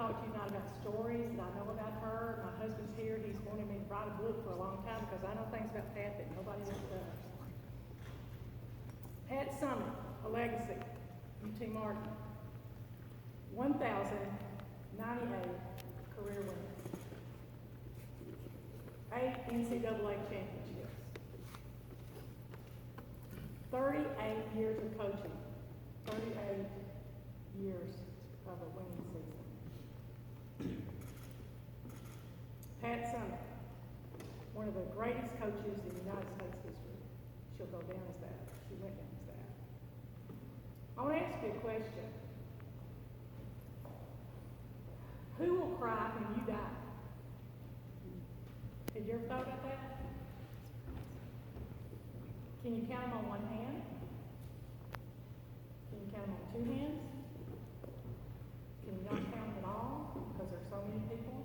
talk to you tonight about stories that I know about her. My husband's here. He's wanted me to write a book for a long time because I know things about Pat that nobody else does. Pat Summit, a legacy, UT Martin. 1,098 career wins. 8 NCAA championships. 38 years of coaching. 38 years of a winning season. Pat Summit, one of the greatest coaches in United States history. She'll go down as that. She went down as that. I want to ask you a question. Who will cry when you die? Have you ever thought about that? Can you count them on one hand? Can you count them on two hands? Can you not count them at all because there's so many people?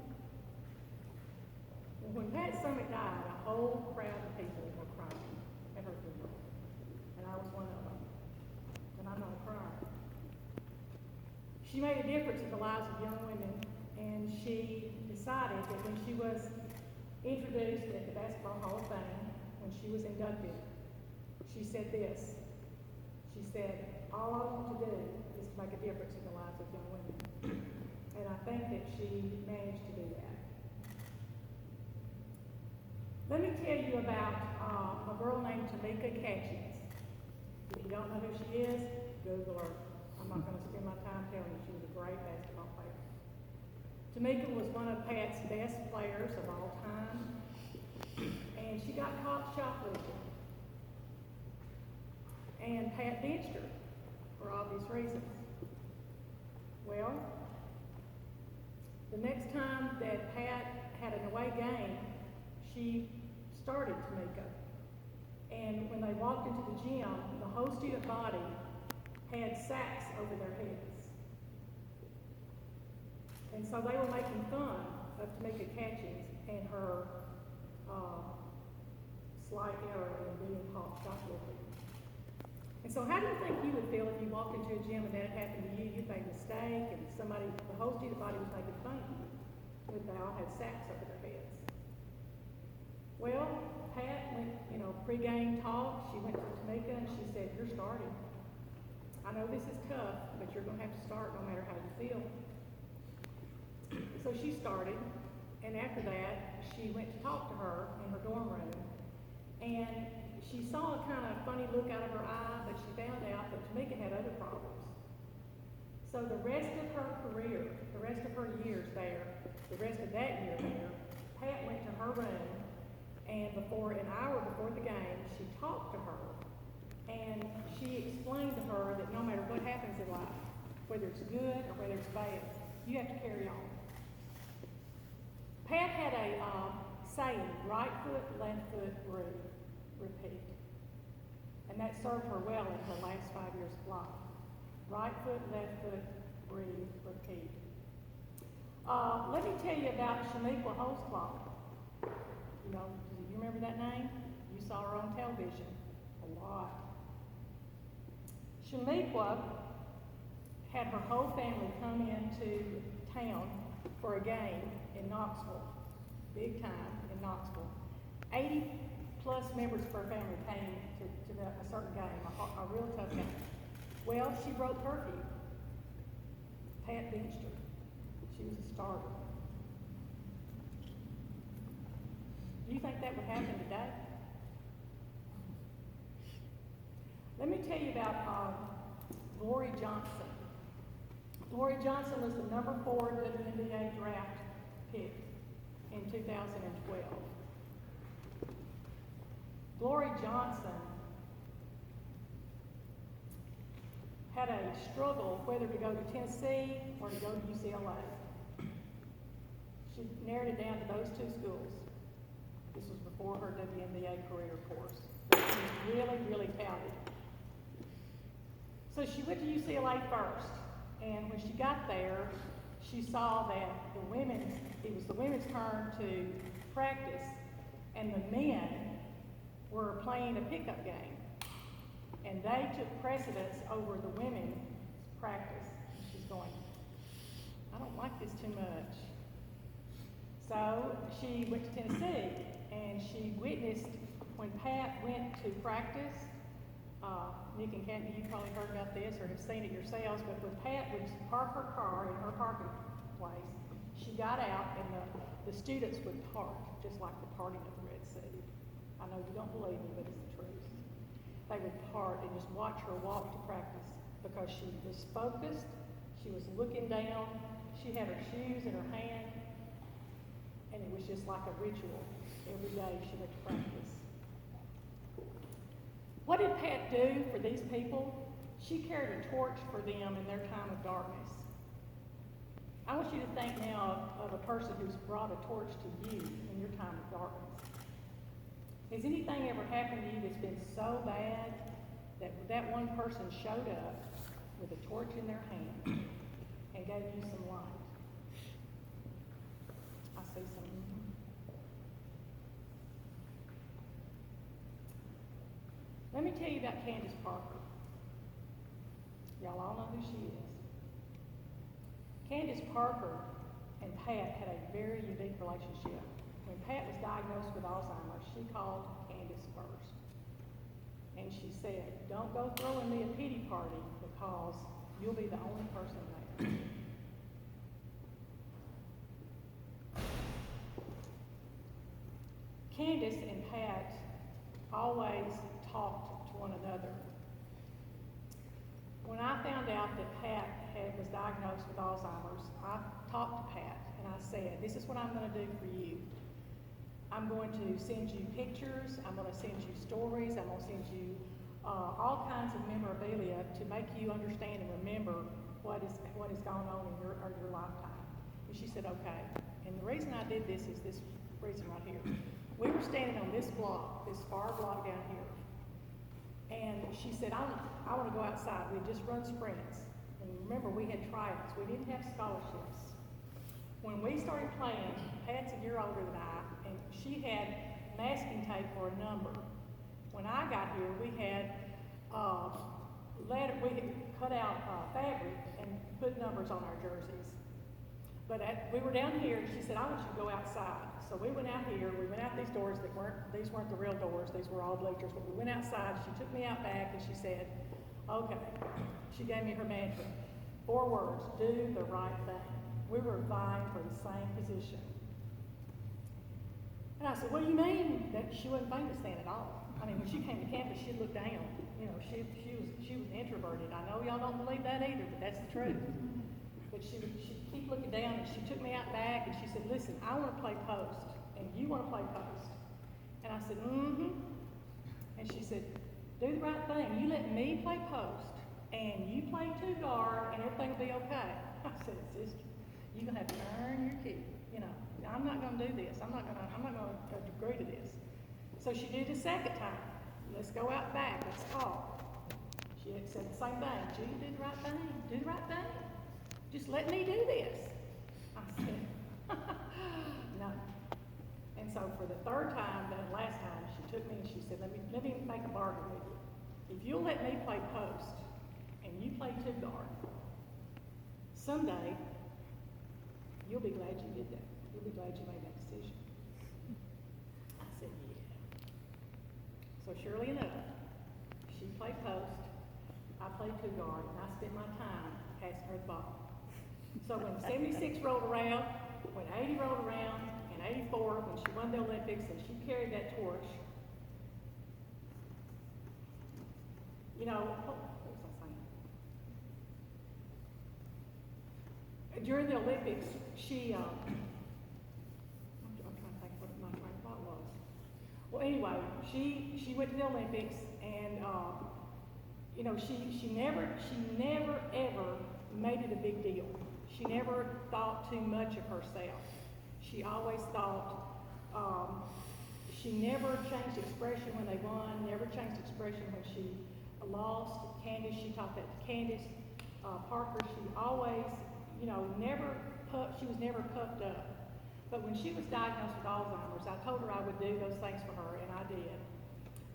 Well, when Pat Summit died, a whole crowd of people were crying at her funeral. And I was one of them. And I'm not a crier. She made a difference in the lives of young women, and she decided that when she was introduced at the Basketball Hall of Fame, when she was inducted, she said this. She said, all I want to do is to make a difference in the lives of young women. And I think that she managed to do that. Let me tell you about a girl named Tamika Catchings. If you don't know who she is, Google her. I'm not going to spend my time telling you she was a great basketball player. Tamika was one of Pat's best players of all time, and she got caught shoplifting. And Pat benched her for obvious reasons. Well, the next time that Pat had an away game, she started Tamika. And when they walked into the gym, the whole student body had sacks over their heads. And so they were making fun of Tamika Catchings and her slight error in being caught shoplifting. And so how do you think you would feel if you walked into a gym and that had happened to you? You'd made a mistake and the whole student body was making fun of you. They all had sacks over their heads. Well, Pat went, pre-game talk, she went to Tamika and she said, you're starting. I know this is tough, but you're going to have to start no matter how you feel. So she started, and after that, she went to talk to her in her dorm room, and she saw a kind of funny look out of her eye, but she found out that Tamika had other problems. So the rest of her career, the rest of her years there, the rest of that year there, Pat went to her room, and an hour before the game, she talked to her, and she explained to her that no matter what happens in life, whether it's good or whether it's bad, you have to carry on. Pat had a saying, right foot, left foot, breathe, repeat. And that served her well in her last 5 years of life. Right foot, left foot, breathe, repeat. Let me tell you about Shaniqua Holtzclaw. Do you remember that name? You saw her on television a lot. Shaniqua had her whole family come into town for a game in Knoxville, big time in Knoxville. 80 plus members of her family came to a certain game, a real tough game. Well, she broke curfew. Pat benched her. She was a starter. Do you think that would happen today? Let me tell you about Lori Johnson. Lori Johnson was the number 4 WNBA draft pick in 2012. Lori Johnson had a struggle whether to go to Tennessee or to go to UCLA. She narrowed it down to those 2 schools. This was before her WNBA career, of course. But she was really, really talented. So she went to UCLA first, and when she got there, she saw that it was the women's turn to practice, and the men were playing a pickup game. And they took precedence over the women's practice. She's going, I don't like like this too much. So she went to Tennessee, and she witnessed when Pat went to practice. Nick and Kathy, you probably heard about this or have seen it yourselves, but when Pat would park her car in her parking place, she got out and the students would part, just like the parting of the Red Sea. I know you don't believe me, but it's the truth. They would part and just watch her walk to practice because she was focused, she was looking down, she had her shoes in her hand, and it was just like a ritual. Every day she went to practice. What did Pat do for these people? She carried a torch for them in their time of darkness. I want you to think now of a person who's brought a torch to you in your time of darkness. Has anything ever happened to you that's been so bad that that one person showed up with a torch in their hand and gave you some light? I see some. Let me tell you about Candace Parker. Y'all all know who she is. Candace Parker and Pat had a very unique relationship. When Pat was diagnosed with Alzheimer's, she called Candace first. And she said, "Don't go throwing me a pity party because you'll be the only person there." Candace and Pat always talked to one another. When I found out that Pat was diagnosed with Alzheimer's, I talked to Pat and I said, "This is what I'm going to do for you. I'm going to send you pictures, I'm going to send you stories, I'm going to send you all kinds of memorabilia to make you understand and remember what is going on in your lifetime." And she said, "Okay." And the reason I did this is this reason right here. We were standing on this block, this far block down here. And she said, I want to go outside. We had just run sprints. And remember, we had tryouts. We didn't have scholarships. When we started playing, Pat's a year older than I, and she had masking tape for a number. When I got here, we had we had cut out fabric and put numbers on our jerseys. But we were down here, and she said, "I want you to go outside." So we went out here, we went out these doors these weren't the real doors, these were all bleachers, but we went outside, she took me out back, and she said, "Okay." She gave me her mantra. 4 words: do the right thing. We were vying for the same position. And I said, "What do you mean?" That she wasn't famous then at all. I mean, when she came to campus, she'd look down. You know, she was introverted. I know y'all don't believe that either, but that's the truth. But she'd keep looking down, and she took me out back, and she said, "Listen, I want to play post, and you want to play post." And I said, "Mm-hmm." And she said, "Do the right thing. You let me play post, and you play 2 guard, and everything will be okay." I said, "Sister, you're gonna have to earn your keep. You know, I'm not gonna do this. I'm not gonna agree to this." So she did it a second time. "Let's go out back. Let's talk." She had said the same thing. "Judy, do the right thing. Do the right thing. Just let me do this." I said, "No." And so for the 3rd time, that last time, she took me and she said, let me make a bargain with you. If you'll let me play post and you play 2 guard, someday you'll be glad you did that. You'll be glad you made that decision." I said, "Yeah." So surely enough, she played post, I played 2 guard, and I spent my time passing her the ball. So when 76 rolled around, when 80 rolled around, and 84, when she won the Olympics and she carried that torch, you know, what was I saying? During the Olympics, she, I'm trying to think what my train of thought was. Well, anyway, she went to the Olympics, and you know, she never ever made it a big deal. She never thought too much of herself. She always thought, she never changed expression when they won, never changed expression when she lost. Candace, she taught that to Candace. Parker, she always, you know, she was never puffed up. But when she was diagnosed with Alzheimer's, I told her I would do those things for her, and I did.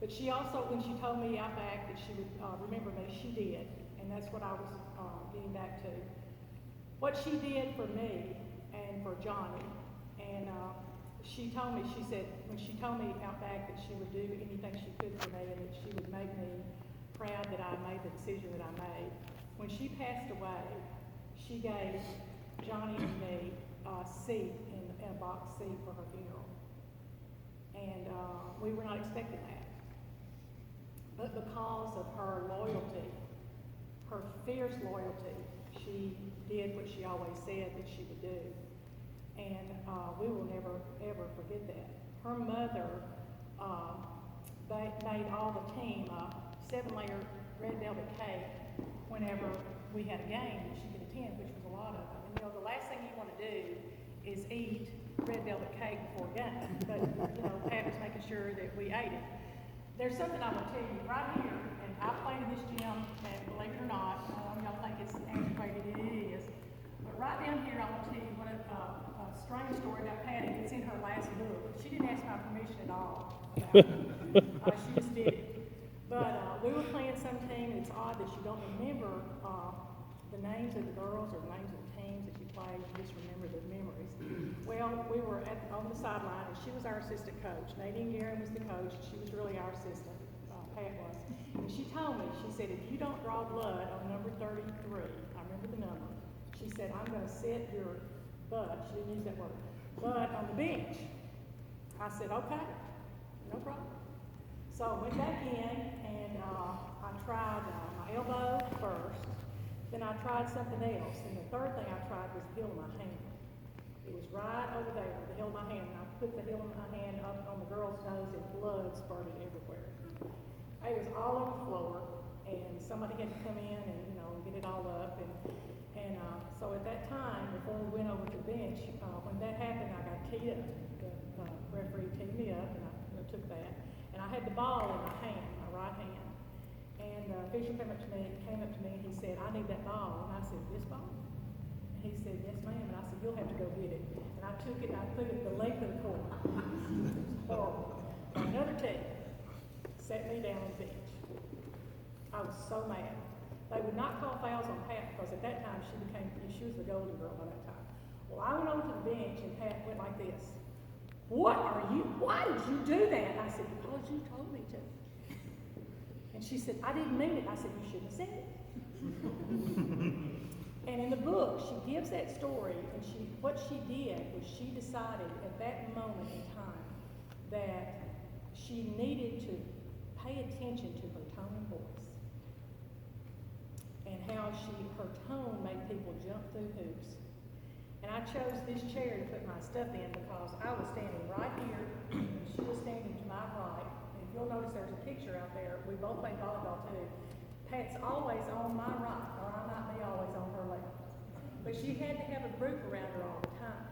But she also, when she told me out back that she would remember me, she did. And that's what I was getting back to. what she did for me and for Johnny, and she told me, she said, when she told me out back that she would do anything she could for me and that she would make me proud that I made the decision that I made. When she passed away, she gave Johnny and me a seat in a box seat for her funeral. And we were not expecting that. But because of her loyalty, her fierce loyalty, she did what she always said that she would do. And we will never, ever forget that. Her mother made all the team a 7-layer red velvet cake whenever we had a game that she could attend, which was a lot of them. And you know, the last thing you want to do is eat red velvet cake before a game. But, you know, Pat was making sure that we ate it. There's something I want to tell you right here, and I played in this gym, and believe it or not, y'all think it's antiquated, it is. But right down here, I want to tell you what a strange story about Patty. It's in her last book. She didn't ask my permission at all about it. She just did it. But we were playing some team, and it's odd that you don't remember the names of the girls or the names of the teams that you played. You just remember the memories. Well, we were on the sideline, and she was our assistant coach. Nadine Guerin was the coach. She was really our assistant. Pat was. And she told me, she said, if you don't draw blood on number 33, I remember the number, she said, I'm going to sit your butt, she didn't use that word, butt on the bench. I said, okay, no problem. So I went back in, and I tried my elbow first, then I tried something else, and the third thing I tried was the heel of my hand. It was right over there, the heel of my hand, and I put the heel of my hand up on the girl's nose, and blood spurted everywhere. It was all over the floor, and somebody had to come in and, you know, get it all up, and so at that time, before we went over to the bench, when that happened, I got teed up. The referee teed me up, and I took that. And I had the ball in my hand, my right hand. And Fisher came up to me, and he said, I need that ball. And I said, this ball? And he said, yes, ma'am. And I said, you'll have to go get it. And I took it, and I put it the length of the court. It was horrible. Another team set me down on the bench. I was so mad. They would not call fouls on Pat because at that time she was the golden girl by that time. Well, I went over to the bench, and Pat went like this. Why did you do that? I said, because you told me to. And she said, I didn't mean it. I said, you shouldn't have said it. And in the book, she gives that story, and what she did was she decided at that moment in time that she needed to pay attention to her tone and voice and how her tone made people jump through hoops. And I chose this chair to put my stuff in because I was standing right here, and she was standing to my right. And if you'll notice, there's a picture out there. We both play volleyball too. Pat's always on my right, or I might be always on her left. But she had to have a group around her all the time.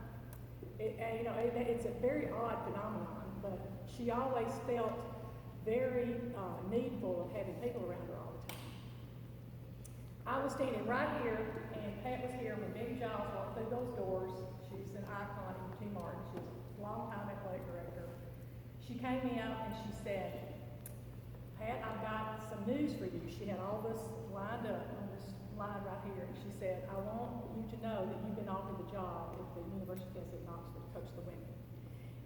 It's a very odd phenomenon, but she always felt very needful of having people around her all the time. I was standing right here, and Pat was here when Debbie Giles walked through those doors. She's an icon at UT Martin. She was a long-time athletic director. She came out and she said, Pat, I've got some news for you. She had all this lined up on this line right here. And she said, I want you to know that you've been offered the job at the University of Knoxville to coach the women.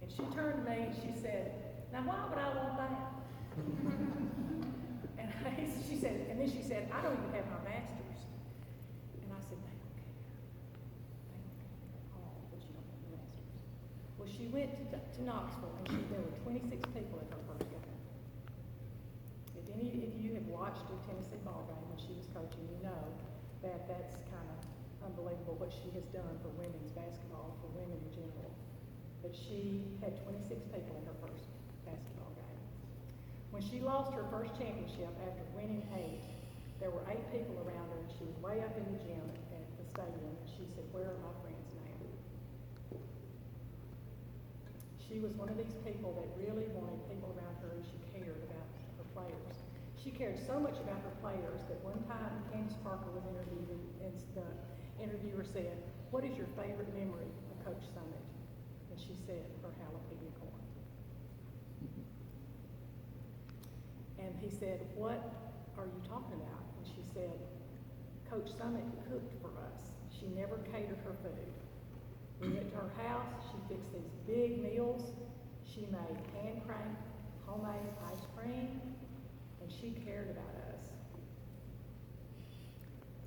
And she turned to me and she said, now why would I want that? And she said, and then she said, I don't even have my master's. And I said, they don't care. They don't care at all that you don't have your master's. Well, she went to Knoxville, and there were 26 people at her first game. If you have watched a Tennessee ball game when she was coaching, you know that that's kind of unbelievable what she has done for women's basketball, for women in general. But she had 26 people in her first basketball game. When she lost her first championship after winning 8, there were 8 people around her, and she was way up in the gym at the stadium, and she said, where are my friends now? She was one of these people that really wanted people around her, and she cared about her players. She cared so much about her players that one time Candace Parker was interviewed, and the interviewer said, what is your favorite memory of Coach Summit? And she said, her jalapeno corn. And he said, what are you talking about? And she said, Coach Summit cooked for us. She never catered her food. We went to her house, she fixed these big meals, she made hand-cranked homemade ice cream, and she cared about us.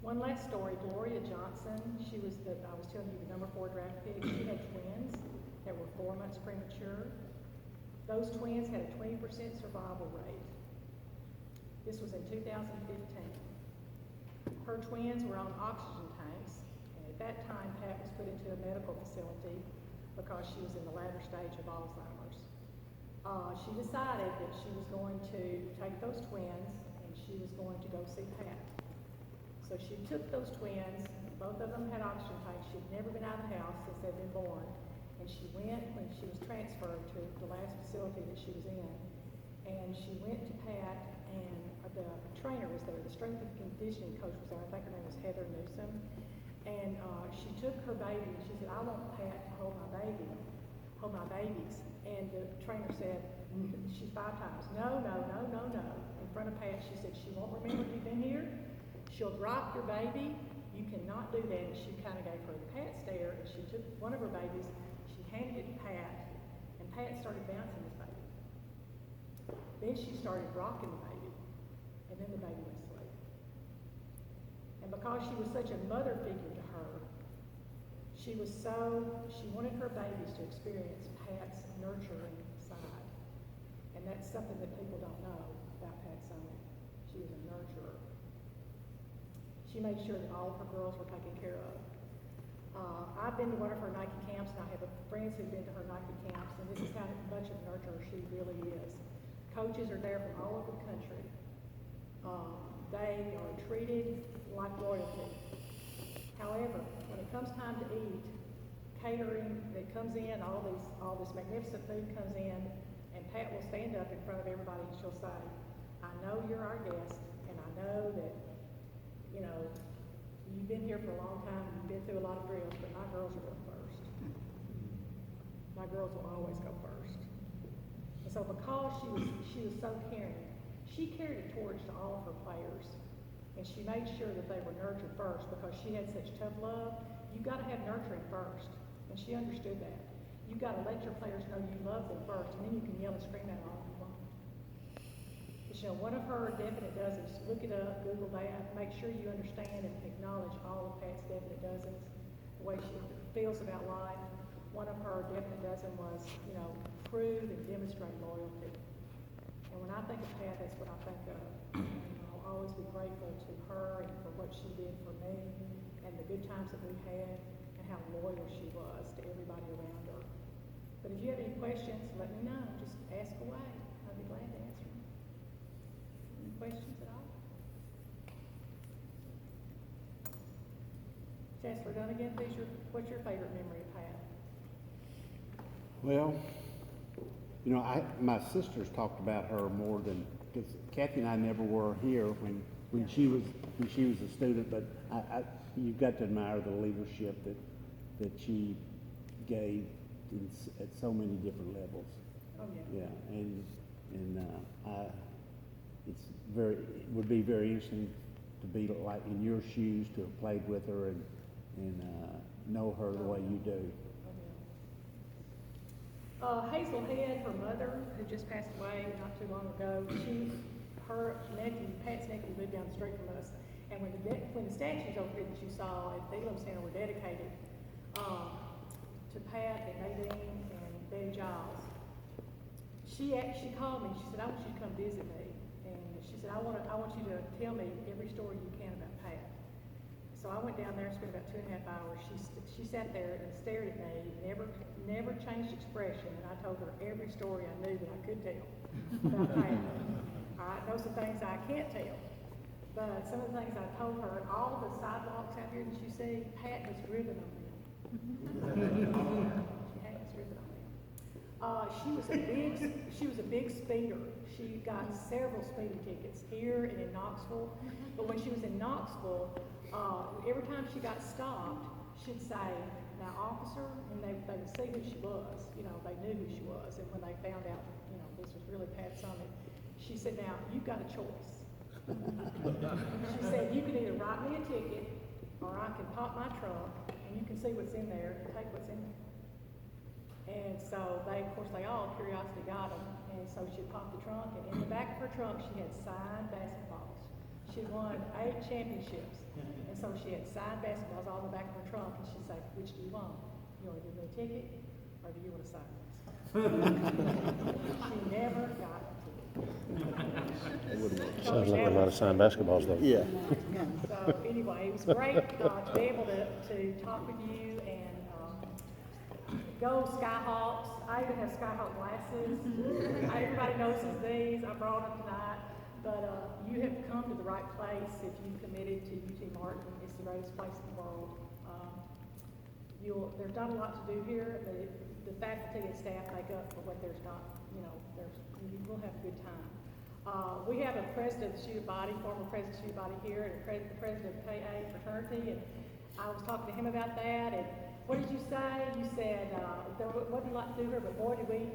One last story, Gloria Johnson, I was telling you, the number 4 draft pick. She had twins that were 4 months premature. Those twins had a 20% survival rate. This was in 2015. Her twins were on oxygen tanks, and at that time, Pat was put into a medical facility because she was in the latter stage of Alzheimer's. She decided that she was going to take those twins and she was going to go see Pat. So she took those twins, both of them had oxygen tanks, she'd never been out of the house since they'd been born, and she went when she was transferred to the last facility that she was in, and she went to Pat, and the trainer was there, the strength and conditioning coach was there, I think her name was Heather Newsom, and she took her baby, and she said, I want Pat to hold my babies, and the trainer said, she's 5 times, no, in front of Pat, she said, she won't remember you've been here, she'll drop your baby, you cannot do that. And she kind of gave her the Pat stare, and she took one of her babies, she handed it to Pat, and Pat started bouncing this baby. Then she started rocking the baby, and then the baby went to sleep. And because she was such a mother figure to her, she wanted her babies to experience Pat's nurturing side. And that's something that people don't know about Pat Summit. She was a nurturer. She made sure that all of her girls were taken care of. I've been to one of her Nike camps, and I have friends who've been to her Nike camps, and this is how much of a nurturer she really is. Coaches are there from all over the country. They are treated like royalty. However, when it comes time to eat, catering that comes in, all this magnificent food comes in, and Pat will stand up in front of everybody and she'll say, I know you're our guest, and I know that you've been here for a long time, you've been through a lot of drills, but my girls are going first. My girls will always go first. And so because she was so caring, she carried a torch to all of her players, and she made sure that they were nurtured first because she had such tough love. You've got to have nurturing first, and she understood that. You've got to let your players know you love them first, and then you can yell and scream at all you want. One of her definite dozens, look it up, Google that, make sure you understand and acknowledge all of Pat's definite dozens, the way she feels about life. One of her definite dozen was, prove and demonstrate loyalty. And when I think of Pat, that's what I think of. I'll always be grateful to her and for what she did for me and the good times that we had and how loyal she was to everybody around her. But if you have any questions, let me know. Just ask away. I'll be glad to answer them. Any questions at all? Chancellor Dunnigan, what's your favorite memory of Pat? Well, my sisters talked about her more than, because Kathy and I never were here when she was a student, but you've got to admire the leadership that she gave at so many different levels. Oh yeah. Yeah, and it would be very interesting to be like in your shoes, to have played with her and know her the way you do. Hazel Head, her mother, who just passed away not too long ago, Pat's nephew lived down the street from us, and when the statues over here that you saw at the Elam Center were dedicated to Pat and Nadine and Betty Giles, she called me. She said, I want you to come visit me, and she said, I want you to tell me every story you can about Pat. So I went down there and spent about 2.5 hours. She sat there and stared at me, never changed expression, and I told her every story I knew that I could tell about Pat. All right, those are things I can't tell. But some of the things I told her, all the sidewalks out here that you see, Pat was driven on them. Pat was driven on them. She was a big speeder. She got several speeding tickets here and in Knoxville. But when she was in Knoxville, every time she got stopped, she'd say, now officer, and they would see who she was. They knew who she was. And when they found out, this was really Pat Summit, she said, now, you've got a choice. She said, you can either write me a ticket, or I can pop my trunk, and you see what's in there, take what's in there. And so they, of course, they all curiosity got them. And so she popped the trunk, and in the back of her trunk, she had signed basketballs. She won 8 championships. And so she had signed basketballs all in the back of her trunk, and she'd say, which do you want? You want to give me a ticket, or do you want to sign this? She never got a ticket. Sounds like a lot of signed basketballs, though. Yeah. So anyway, it was great to be able to talk with you and go Skyhawks. I even have Skyhawk glasses. Everybody notices these. I brought them tonight. But you have come to the right place if you've committed to UT Martin. It's the greatest place in the world. There's not a lot to do here, but the faculty and staff make up for what there's not. You know, you will have a good time. We have a president of the student body, former president of the student body here, and the president of the KA fraternity, and I was talking to him about that, and what did you say? You said, there wasn't a lot to do here, but boy, did we.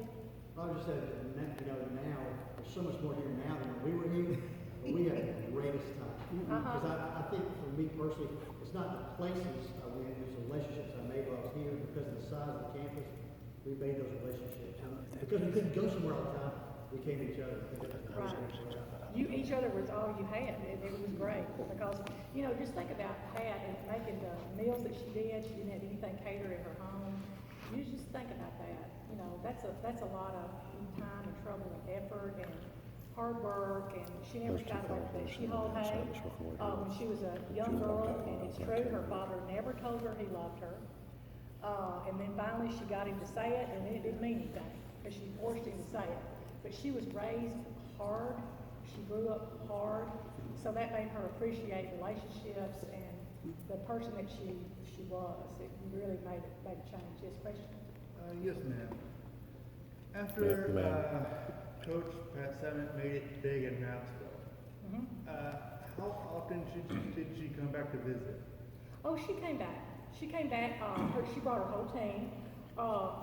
I just said, you know, now, there's so much more here now than when we were here, but we had the greatest time. Because I think for me personally, it's not the places I went, it's the relationships I made while I was here, because of the size of the campus, we made those relationships. Because we couldn't go somewhere all the time, we came to each other. Right. Each other was all you had, and it was great, because, you know, just think about Pat and making the meals that she did. She didn't have anything catered in her home. You just think about that. You know, that's a lot of time and trouble and effort and hard work, and she never shied away from that. She hauled hay when she was a young girl, and it's true, her father never told her he loved her. And then finally she got him to say it, and it didn't mean anything, because she forced him to say it. But she was raised hard. She grew up hard, so that made her appreciate relationships and the person that she was. It really made a change. Yes, question? Yes, ma'am. After Coach Pat Semmett made it big in Knoxville, how often did she come back to visit? Oh, she came back. She came back. She brought her whole team.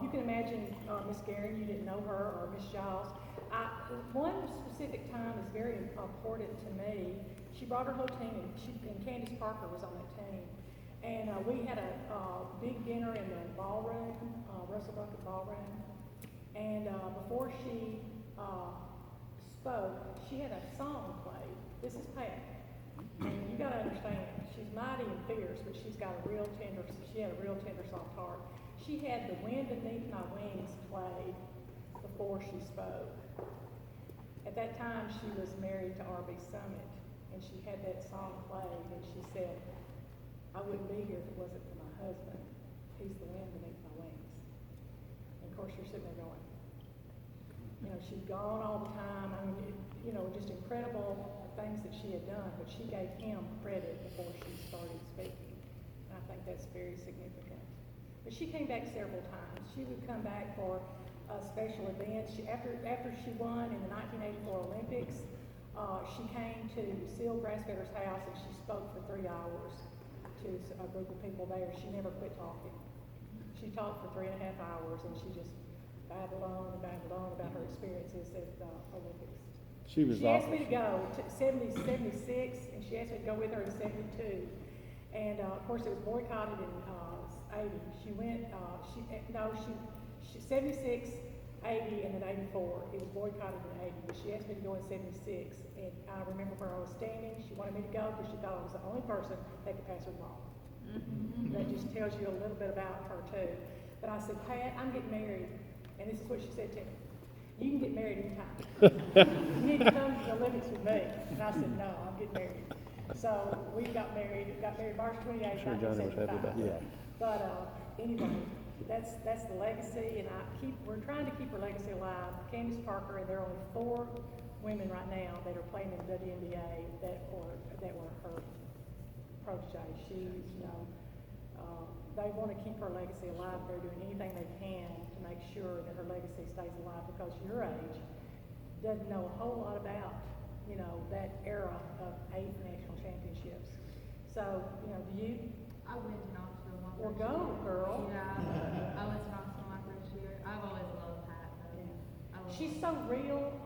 You can imagine Miss Guerin, you didn't know her, or Miss Giles. One specific time is very important to me. She brought her whole team, and Candace Parker was on that team. And we had a big dinner in the ballroom, Russell Bucket Ballroom. And before she spoke, she had a song played. This is Pat. And you got to understand, she's mighty and fierce, but she had a real tender soft heart. She had The Wind Beneath My Wings played before she spoke. At that time, she was married to R.B. Summit, and she had that song played, and she said, I wouldn't be here if it wasn't for my husband. He's the wind beneath my wings. And of course, you're sitting there going, you know, she'd gone all the time. I mean, you know, just incredible things that she had done, but she gave him credit before she started speaking. And I think that's very significant. But she came back several times. She would come back for special events. After she won in the 1984 Olympics, she came to Seal Grassfeder's house and she spoke for 3 hours to a group of people there. She never quit talking. She talked for 3.5 hours, and she just babbled on about her experiences at the Olympics. She asked me to go to 76, and she asked me to go with her in 72. And of course, it was boycotted in 80. She went, 76, 80, and then 84. It was boycotted in 80, but she asked me to go in 76. And I remember where I was standing. She wanted me to go because she thought I was the only person that could pass her the ball. That just tells you a little bit about her too. But I said, Pat, I'm getting married. And this is what she said to me. You can get married anytime. You need to come to the Olympics with me. And I said, no, I'm getting married. So we got married March 28th, Sure, Johnny was happy about that. But anyway, that's the legacy, and we're trying to keep her legacy alive. Candace Parker, and there are only 4 women right now that are playing in the WNBA that were her protege. They want to keep her legacy alive. They're doing anything they can to make sure that her legacy stays alive, because your age doesn't know a whole lot about, you know, that era of 8 national championships. So, you know, do you? I went to Knoxville my Or first go, year. girl. Yeah, I went to Knoxville my first year. I've always loved Pat, though. I love She's her. so real.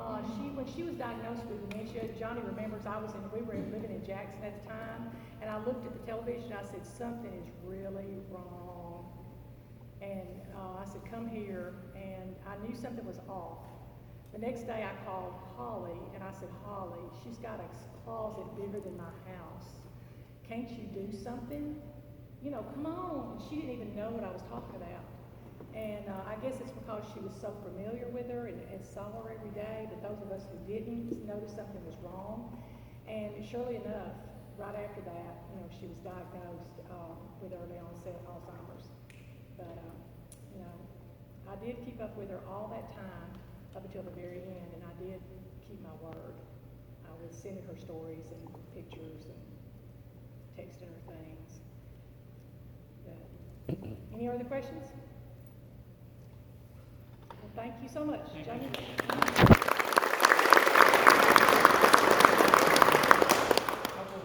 When she was diagnosed with dementia, Johnny remembers we were living in Jackson at the time, and I looked at the television and I said, something is really wrong come here, and I knew something was off. The next day I called Holly, and I said, Holly, she's got a closet bigger than my house. Can't you do something? You know, come on. And she didn't even know what I was talking about. And I guess it's because she was so familiar with her and saw her every day, but those of us who didn't noticed something was wrong. And surely enough, right after that, you know, she was diagnosed with early onset Alzheimer's. But, you know, I did keep up with her all that time up until the very end, and I did keep my word. I was sending her stories and pictures and texting her things. But, any other questions? Well, thank you so much, Jamie.